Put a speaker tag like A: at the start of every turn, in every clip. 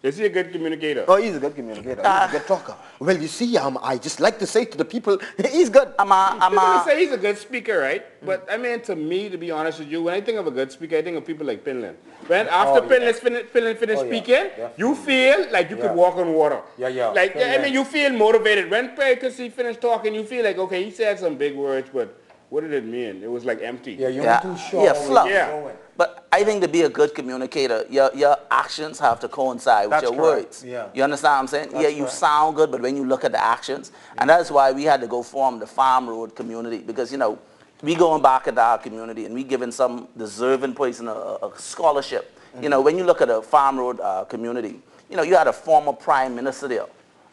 A: Is he a good communicator?
B: Oh, he's a good communicator. He's a good talker. Well, you see, I just like to say to the people, he's good.
A: I'm say he's a good speaker, right? But I mean, to me, to be honest with you, when I think of a good speaker, I think of people like Finland. When after Finland finished speaking, you feel like you could walk on water. Like, I mean, you feel motivated. When Christie finished talking, you feel like, okay, he said some big words, but what did it mean? It was like empty.
C: Yeah, you're not too sure.
D: Yeah, fluff.
A: Yeah.
D: But I think to be a good communicator, your actions have to coincide with your words.
C: Yeah.
D: You understand what I'm saying? Yeah, you sound good, but when you look at the actions, and that's why we had to go form the Farm Road community, because, you know, we going back at our community and we giving some deserving person a scholarship. You know, when you look at the Farm Road community, you know, you had a former prime minister there.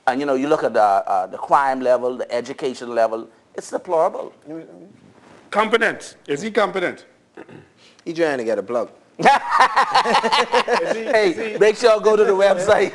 D: And, you know, you look at the crime level, the education level, it's deplorable.
A: Competent. Is he competent?
B: He's trying to get a plug.
D: Hey, make sure you go to the website.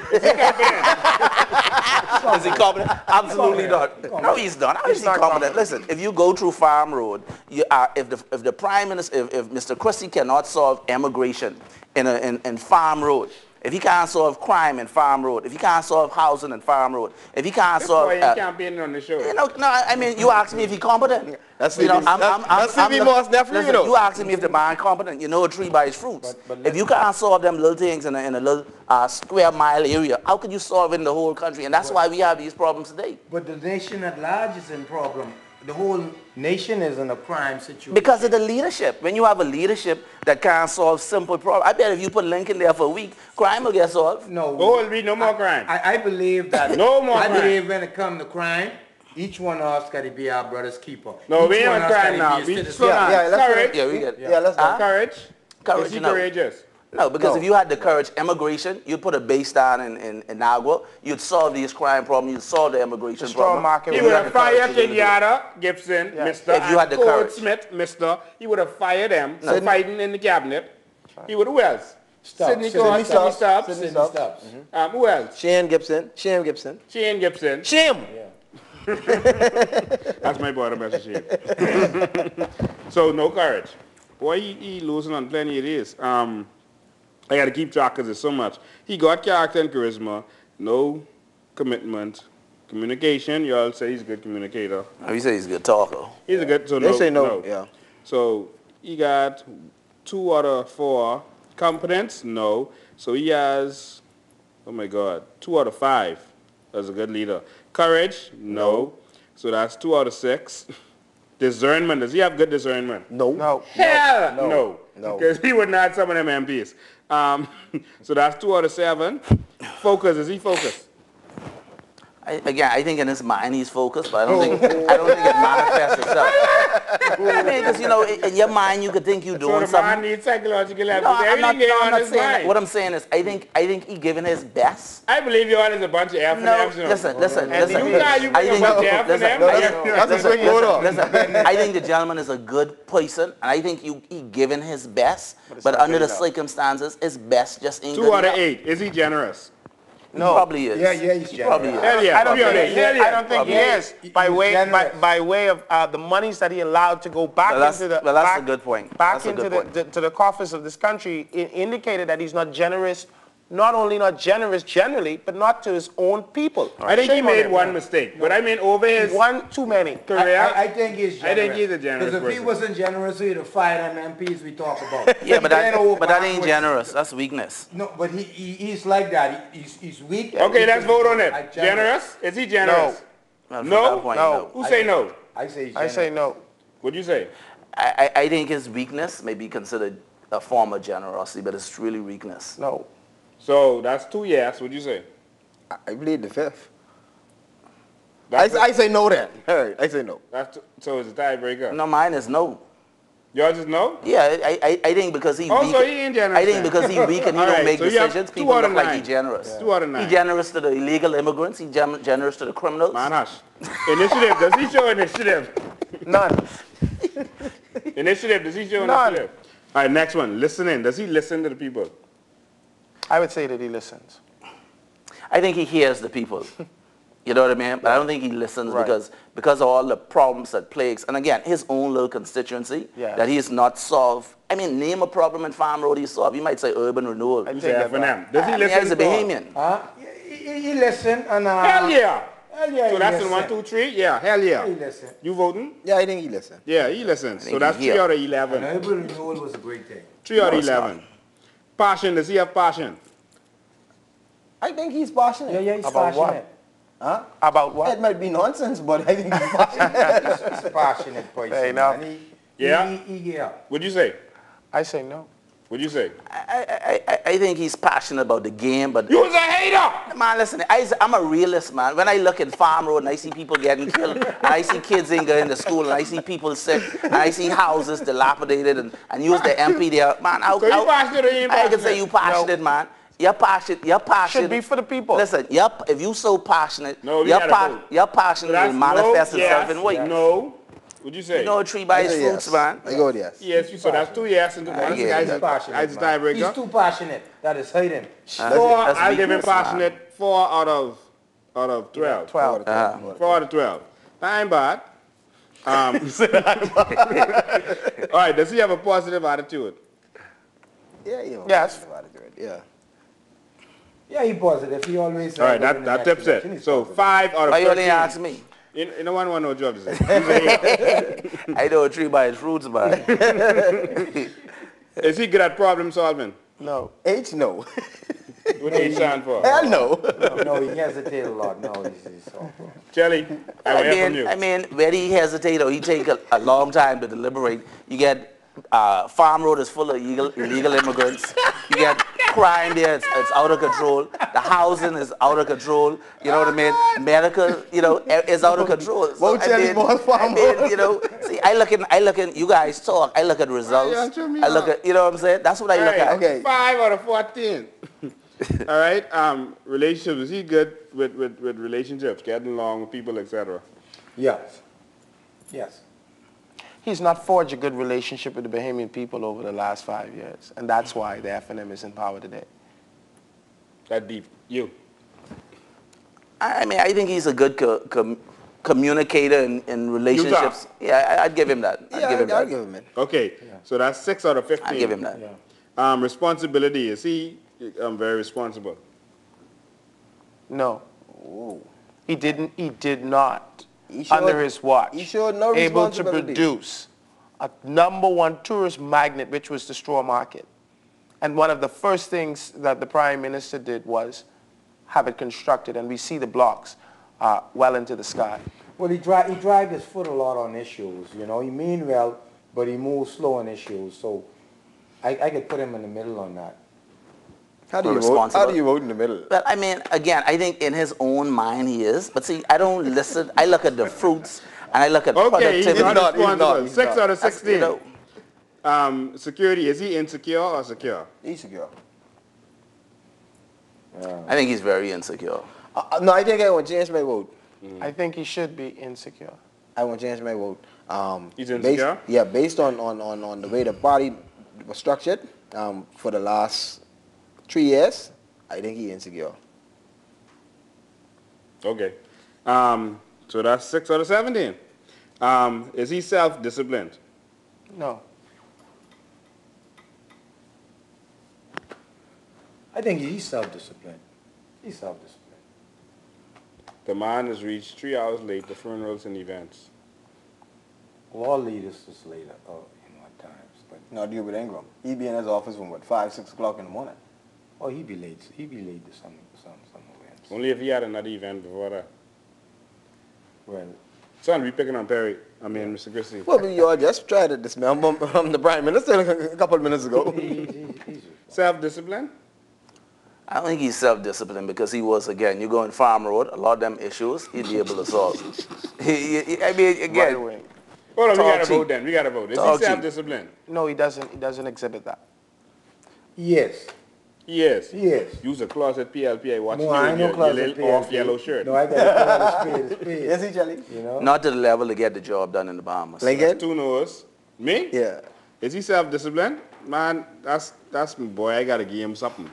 D: Is he competent? Absolutely not. No, he's not. How is he competent? Listen, if you go through Farm Road, if the Prime Minister, if Mr. Christie cannot solve immigration in Farm Road, if he can't solve crime in Farm Road, if he can't solve housing in Farm Road, if he can't solve...
A: That's why he can't be on the show.
D: You know, no, I mean, you ask me if he's competent.
B: That's C.B. Moss' nephew, you know.
D: You asking me if the man competent, you know a tree by its fruits. But if you can't solve them little things in a little square mile area, how could you solve it in the whole country? And that's why we have these problems today.
C: But the nation at large is in problem. The whole nation is in a crime situation.
D: Because of the leadership. When you have a leadership that can't solve simple problems, I bet if you put Lincoln there for a week, crime will get solved.
C: No.
A: Oh, it'll be no more crime.
C: I believe that.
A: No more crime.
C: I believe when it comes to crime, each one of us got to be our brother's keeper.
A: No, we ain't on crime now. Courage.
D: Yeah, we get.
B: Yeah, let's go.
A: Courage.
D: Courage,
A: Is he
D: you know.
A: courageous?
D: No, because if you had the courage, immigration, you'd put a base down in Nagua, you'd solve these crime problems, you'd solve the immigration problem.
A: He would have fired Kenyatta, Gibson, Mr.
D: If you had the courage.
A: Smith, Mr. He would have fired them for fighting in the cabinet. He would have, who else? Sidney Stubbs. Who else?
B: Shane Gibson.
A: Shane Gibson.
B: Shame.
A: That's my bottom message here. So no courage. Boy, he losing on plenty of this. I got to keep track because there's so much. He got character and charisma, no commitment, communication. You all say he's a good communicator.
D: Oh, you say he's a good talker.
A: He's a good. So
B: They say no. Yeah.
A: So he got 2 out of 4. Competence, no. So he has, oh my God, 2 out of 5 as a good leader. Courage, no. So that's 2 out of 6. Discernment, does he have good discernment?
B: No.
A: Hell no. Because he would not some of them MPs. So that's 2 out of 7. Focus, is he focused?
D: I think in his mind he's focused, but I don't think it manifests itself. I mean, because, you know, in your mind you could think you're doing something.
A: So the man needs psychological help.
D: No, I'm not saying that. What I'm saying is, I think he giving his best.
A: I believe you all is a bunch of F and M's.
D: Listen.
A: I
D: think the gentleman is a good person, and I think he giving his best, but under the circumstances, his best just ain't good
A: 2 out of 8. Is he generous?
D: No. He probably is.
C: Yeah, he's generous.
D: Probably is.
E: I don't think he is. By way of the monies that he allowed to go back into the
D: that's a good point.
E: Back into the coffers of this country, it indicated that he's not generous. Not only not generous generally, but not to his own people.
A: I think he made one mistake, but I mean over his
E: one too many
A: career.
C: I think he's generous.
A: I think he's a generous person.
C: Because if he wasn't generous, he'd have fired them MPs we talk about.
D: Yeah, but that ain't generous. That's weakness.
C: No, but he's like that. He's weak.
A: Okay, let's vote on it. Generous? Is he generous?
D: No.
A: Who say no?
C: I say generous.
E: I say no.
A: What'd you say?
D: I think his weakness may be considered a form of generosity, but it's really weakness.
E: No.
A: So that's 2 yes. What'd you say?
B: I believe the 5th. I say no then. I say no.
A: So it's a tiebreaker.
D: No, mine is no.
A: Yours is no?
D: Yeah, I think because he's weak.
A: So he ain't generous.
D: I think because he's weak and he don't make decisions, people look like he's generous.
A: Yeah. 2 out of 9.
D: He's generous to the illegal immigrants. He's generous to the criminals.
A: Man, hush. Initiative. Does he show initiative?
E: None.
A: Initiative. Does he show initiative? All right, next one. Listening. Does he listen to the people?
E: I would say that he listens.
D: I think he hears the people. You know what I mean? But I don't think he listens because of all the problems that plagues. And again, his own little constituency that he has not solved. I mean, name a problem in Farm Road he solved. You might say urban renewal.
A: You say F&M. Does he listen?
D: He's a Bahamian.
C: He listen and
A: hell yeah.
C: Hell yeah.
A: So that's in 1, 2, 3? Yeah, hell yeah.
C: He listen.
A: You voting?
B: Yeah, I think he listens.
A: Yeah, he listens. So that's 3 out of 11.
C: And urban renewal was a great thing.
A: 3 out of 11. Passion, does he have passion?
B: I think he's passionate.
C: Yeah, he's
E: About
C: passionate.
E: what?
B: Huh?
E: About what?
B: It might be nonsense, but I think he's passionate.
C: He's a passionate person.
E: Fair enough.
C: And
A: Yeah? What'd you say?
E: I say no.
A: What'd you say?
D: I think he's passionate about the game, but...
A: You was a hater!
D: Man, listen, I'm a realist, man. When I look at Farm Road and I see people getting killed, and I see kids ain't going to school, and I see people sick, and I see houses dilapidated, and use the MP there, man,
A: So you passionate or you ain't
D: I
A: passionate?
D: can say you passionate, man. You're passionate.
E: Should be for the people.
D: Listen, if you so passionate,
A: No, we
D: your
A: gotta vote.
D: your passion
A: So that's
D: will manifest
A: no,
D: itself
A: yes,
D: in weight.
A: No. What'd you say?
D: You know a tree by its
B: I go
D: fruits,
B: yes.
D: man.
B: I go with yes.
A: Yes, so that's 2 yes and 2
D: I
A: no.
D: get
A: Guys,
D: it.
A: I just tiebreaker.
C: He's too passionate. That is hiding.
A: 4,
D: That's
A: I'll give him
D: weakness, man.
A: passionate 4 out of 12.
E: 12.
A: 4 out of 12. That ain't bad. All right, does he have a positive attitude?
B: Yeah, you know.
E: Yes.
B: Yeah.
C: Yeah, he positive. He always.
A: All right, that tips it. So 5 out of
D: Why
A: 13.
D: you only ask me?
A: You no one want no job to say. He's a hater.
D: I know a tree by its fruits, man.
A: Is he good at problem solving?
E: No.
B: H, no.
A: What H stand for?
B: Hell no.
C: No, he hesitates a lot. No, he's so.
A: Kelly, I hear from you.
D: I mean, when he hesitate or he take a long time to deliberate, you get Farm Road is full of illegal immigrants. You get crime there, it's out of control. The housing is out of control. You know what I mean? Medical, is out of control. So, see, I look at you guys talk. I look at results. I look at, you know what I'm saying? That's what I look at.
B: Okay.
A: 5 out of 14. All right. Relationships. Is he good with relationships, getting along with people, etc.?
C: Yes. Yes.
E: He's not forged a good relationship with the Bahamian people over the last 5 years. And that's why the F&M is in power today.
A: That deep. You.
D: I mean, I think he's a good communicator in relationships. Yeah, I'd give him that.
B: I'll give him it.
A: Okay. So that's 6 out of 15.
D: I'd give him that.
A: Responsibility. Is he very responsible?
E: No.
B: Whoa.
E: He did not,
B: He showed-
E: under his watch,
B: he showed no
E: able to
B: responsibility.
E: produce a #1 tourist magnet, which was the straw market. And one of the first things that the Prime Minister did was have it constructed, and we see the blocks well into the sky.
C: Well, he dragged his foot a lot on issues. You know, he mean well, but he moves slow on issues. So I could put him in the middle on that.
B: How do you vote? How do you vote in the middle?
D: Well, I mean, again, I think in his own mind he is. But see, I don't listen. I look at the fruits, and I look at productivity.
A: He's not responsible.
B: He's
A: 6 out of 16.
D: You know,
A: Security. Is he insecure or secure?
B: He's secure.
D: I think he's very insecure.
B: No, I think I want to change my vote.
E: I think he should be insecure.
B: I want to change my vote.
A: He's insecure?
B: Based on the way the party was structured for the last 3 years, I think he's insecure.
A: Okay. So that's 6 out of 17. Is he self-disciplined?
E: No.
C: I think he's self-disciplined. He's self-disciplined.
A: The man has reached 3 hours late to funerals and events.
C: Well, all leaders is later, at times. But
B: Not you with Ingraham. He'd be in his office from 5, 6 o'clock in the morning.
C: he'd be late. He'd be late to some events.
A: Only if he had another event before that.
C: Well,
A: Son, we picking on Perry. Mr. Christie.
B: Well, you all just tried to dismember the Prime Minister a couple of minutes ago.
A: Self-discipline?
D: I don't think he's self-disciplined because he was, again, you go in Farm Road, a lot of them issues, he'd be able to solve. I mean, again,
A: Hold on, we got to
D: cheap.
A: vote then. We got to vote. Is
D: Talk
A: he
D: cheap.
A: self-disciplined?
E: No, he doesn't exhibit that.
C: yes.
A: Yes.
C: Yes.
A: Use a closet PLP. Watch
C: No, I
A: you
C: know
A: in your
C: closet
A: little
C: PLP.
A: off yellow shirt.
C: No, I got to call the spade.
B: Yes, he, Charlie?
C: You know?
D: not to the level to get the job done in the Bahamas.
B: Like
A: That's
B: it?
A: 2 no's. Me?
B: Yeah.
A: Is he self-disciplined? Man, that's my boy. I got to give him something.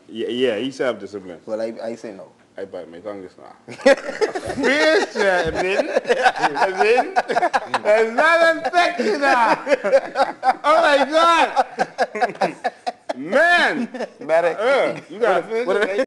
A: Yeah, he's self-disciplined.
B: Well, I say no.
A: I bite my tongue just now. Fish, there's nothing sexy now. Oh my God. Man.
E: Medic.
A: You got to finish it.